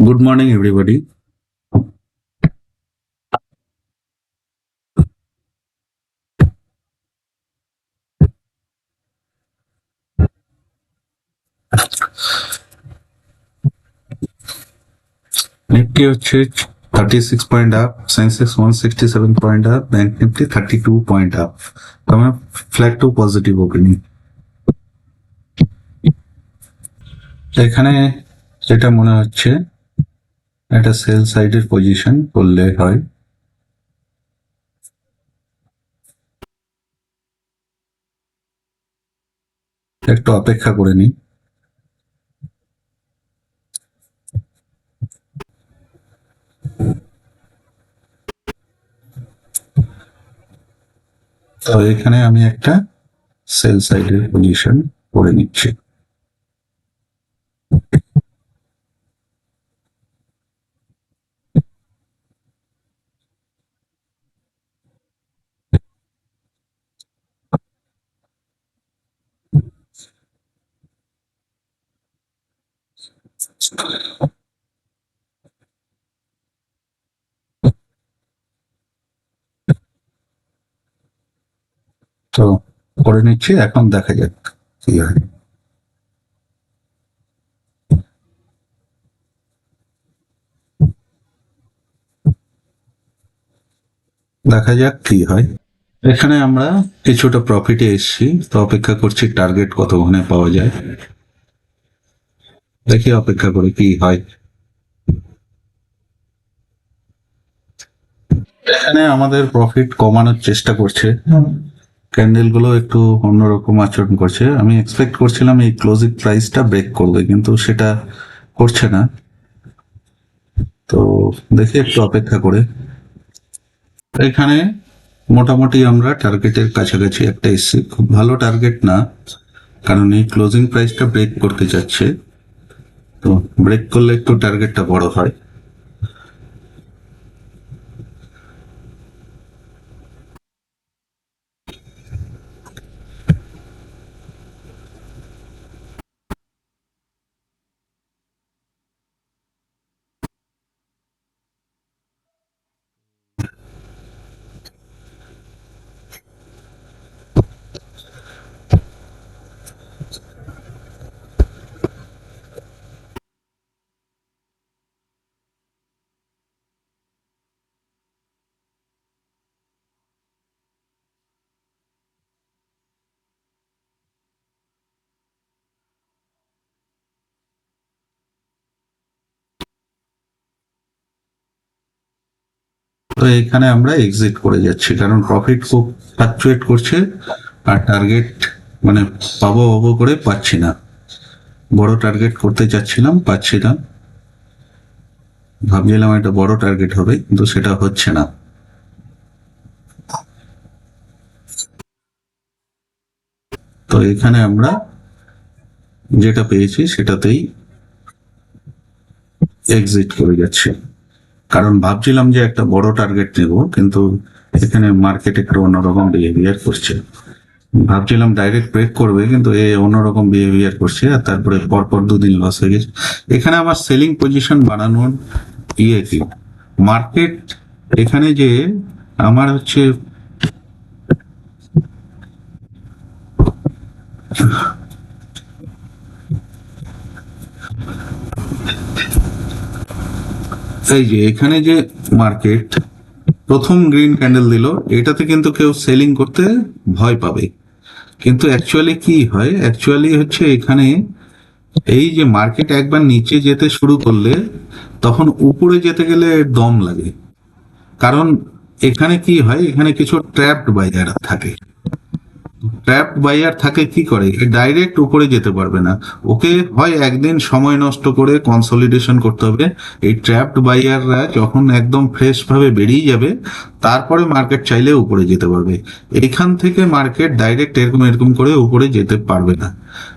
Good morning, everybody. Nifty হচ্ছে 36 point up, Sensex 167 point up, bank Nifty 32 point up. আমার flat two positive opening. এখানে যেটা মনে হচ্ছে একটা সেল সাইডের পজিশন করলে হয়। একটু অপেক্ষা করে নিই। তো এখানে আমি একটা সেল সাইডের পজিশন করে নিচ্ছি। তো করে নিচ্ছি, এখন দেখা যাক কি হয়। দেখা যাক কি হয়। এখানে আমরা কিছুটা প্রফিটে এসেছি, তো অপেক্ষা করছি টার্গেট কতক্ষণে পাওয়া যায়। দেখি অপেক্ষা করে কি হয়। এখানে আমাদের প্রফিট কমানোর চেষ্টা করছে, ক্যান্ডেল গুলো একটু অন্যরকম আচরণ করছে। আমি এক্সপেক্ট করছিলাম এই ক্লোজিং প্রাইসটা ব্রেক করবে, কিন্তু সেটা করছে না। তো দেখি একটু অপেক্ষা করে। এখানে মোটামুটি আমরা টার্গেটের কাছাকাছি একটা এসছি, খুব ভালো টার্গেট না, কারণ এই ক্লোজিং প্রাইসটা ব্রেক করতে যাচ্ছে। তো ব্রেক করলে একটু টার্গেটটা বড় হয়। তো এখানে আমরা এক্সিট করে যাচ্ছি, কারণ প্রফিট খুব ফ্লাকচুয়েট করছে আর টার্গেট মানে পাবো পাবো করে পাচ্ছি না। বড় টার্গেট করতে চাচ্ছিলাম, পাচ্ছি না। ভাবছিলাম একটা বড় টার্গেট হবে, কিন্তু সেটা হচ্ছে না। তো এখানে আমরা যেটা পেয়েছি সেটাতেই এক্সিট করে যাচ্ছি, কারণ ভাবছিলাম যে একটা বড় টার্গেট নেব, কিন্তু এখানে মার্কেট একটু অন্যরকম বিহেভিয়ার করছে। ভাবছিলাম ডাইরেক্ট ব্রেক করবে, কিন্তু এ অন্যরকম বিহেভিয়ার করছে, আর তারপরে পরপর দুদিন লস হয়ে গেছে। এখানে আমার সেলিং পজিশন বানানোর ইয়ে কি, মার্কেট এখানে যে আমার হচ্ছে এই যে এখানে যে মার্কেট প্রথম গ্রিন ক্যান্ডেল দিল, এটাতে কিন্তু কেউ সেলিং করতে ভয় পাবে, কিন্তু অ্যাকচুয়ালি কি হয়, অ্যাকচুয়ালি হচ্ছে এখানে এই যে মার্কেট একবার নিচে যেতে শুরু করলে তখন উপরে যেতে গেলে দম লাগে। কারণ এখানে কি হয়, এখানে কিছু ট্র্যাপড বাইয়ার থাকে। ট্র্যাপড বাইয়ার থাকে, কি করে, ডাইরেক্ট উপরে যেতে পারবে না। ওকে হয় একদিন সময় নষ্ট করে কনসলিডেশন করতে হবে। এই ট্র্যাপড বাইয়াররা যখন একদম ফ্রেশ ভাবে বেরিয়ে যাবে, তারপরে মার্কেট চাইলে উপরে যেতে পারবে। এইখান থেকে মার্কেট ডাইরেক্ট এরকম এরকম করে উপরে যেতে পারবে না,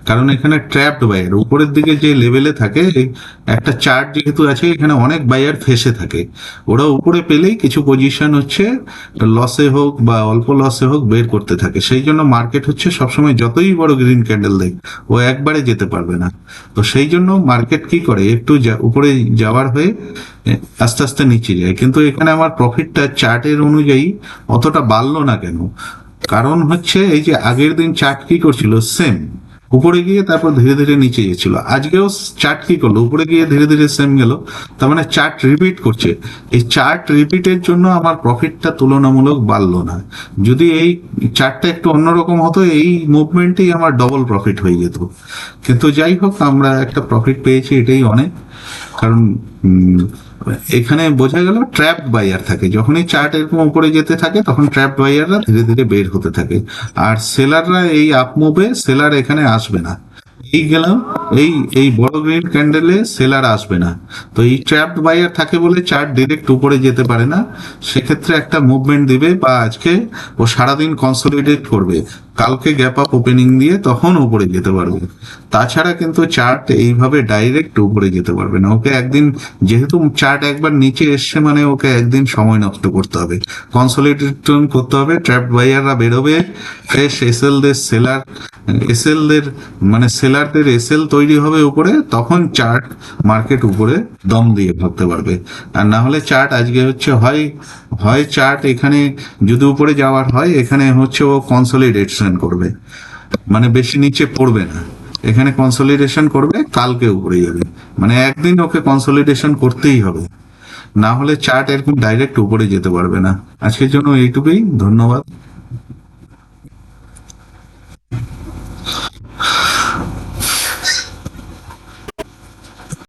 কারণ এখানে ট্র্যাপড বায়ার উপরের দিকে যে লেভেলে থাকে, একটা চার্ট যেহেতু আছে এখানে অনেক বায়ার ফেসে থাকে, ওরা উপরে পেলেই কিছু পজিশন হচ্ছে লসে হোক বা অল্প লসে হোক বের করতে থাকে। সেই জন্য মার্কেট হচ্ছে সবসময় যতই বড় গ্রিন ক্যান্ডেল দেখ, ও একবারে যেতে পারবে না। তো সেই জন্য মার্কেট কি করে, একটু উপরে যাওয়ার হয়ে আস্তে আস্তে নিচে যায়। কিন্তু এখানে আমার প্রফিটটা চার্টের অনুযায়ী অতটা বাড়লো না কেন? কারণ হচ্ছে এই যে আগের দিন চার্ট কি করছিল, সেম উপরে গিয়ে তারপর ধীরে ধীরে নিচে গেছিল। আজকেও চার্ট কি করলো, উপরে গিয়ে ধীরে ধীরে সেম গেল। তার মানে চার্ট রিপিট করছে। এই চার্ট রিপিটের জন্য আমার প্রফিটটা তুলনামূলক বাড়লো না। যদি এই চার্টটা একটু অন্যরকম হতো, এই মুভমেন্টেই আমার ডবল প্রফিট হয়ে যেত। কিন্তু যাই হোক, আমরা একটা প্রফিট পেয়েছি, এটাই অনেক। কারণ এখানে বোঝা গেল ট্র্যাপ বায়ার থাকে, যখনই চার্ট এরকম উপরে যেতে থাকে তখন ট্র্যাপ বায়াররা ধীরে ধীরে বের হতে থাকে। আর সেলাররা এই আপ মুভে সেলার এখানে আসবে না। এই গেলাম, এই এই বড় গ্রিন ক্যান্ডেলে সেলার আসবে না। তো এই ট্র্যাপড বায়ার থাকে বলে চার্ট ডিরেক্ট উপরে যেতে পারে না। সেক্ষেত্রে একটা মুভমেন্ট দিবে, বা আজকে ও সারাদিন কনসলিডেট করবে, কালকে গ্যাপ আপ ওপেনিং দিয়ে তখন উপরে যেতে পারবে। তাছাড়া কিন্তু চার্ট এইভাবে ডাইরেক্ট উপরে যেতে পারবে না। ওকে একদিন, যেহেতু চার্ট একবার নিচে এসছে মানে ওকে একদিন সময় নষ্ট করতে হবে, কনসলিডেশন করতে হবে, ট্র্যাপ বায়াররা বেরোবে, ফ্রেশ এসএলদের মানে সেলারদের এসএল তৈরি হবে উপরে, তখন চার্ট মার্কেট উপরে দম দিয়ে ভাবতে পারবে। আর না হলে চার্ট আজকে হচ্ছে হয় হয় চার্ট এখানে যদি উপরে যাওয়ার হয়, এখানে হচ্ছে ও কনসলিডেশন করবে, মানে বেশি নিচে পড়বে না, এখানে কনসলিডেশন করবে, কালকে উপরে যাবে। মানে একদিন ওকে কনসলিডেশন করতেই হবে, না হলে চার্ট এরকম ডাইরেক্ট উপরে যেতে পারবে না। আজকের জন্য এইটুকুই, ধন্যবাদ।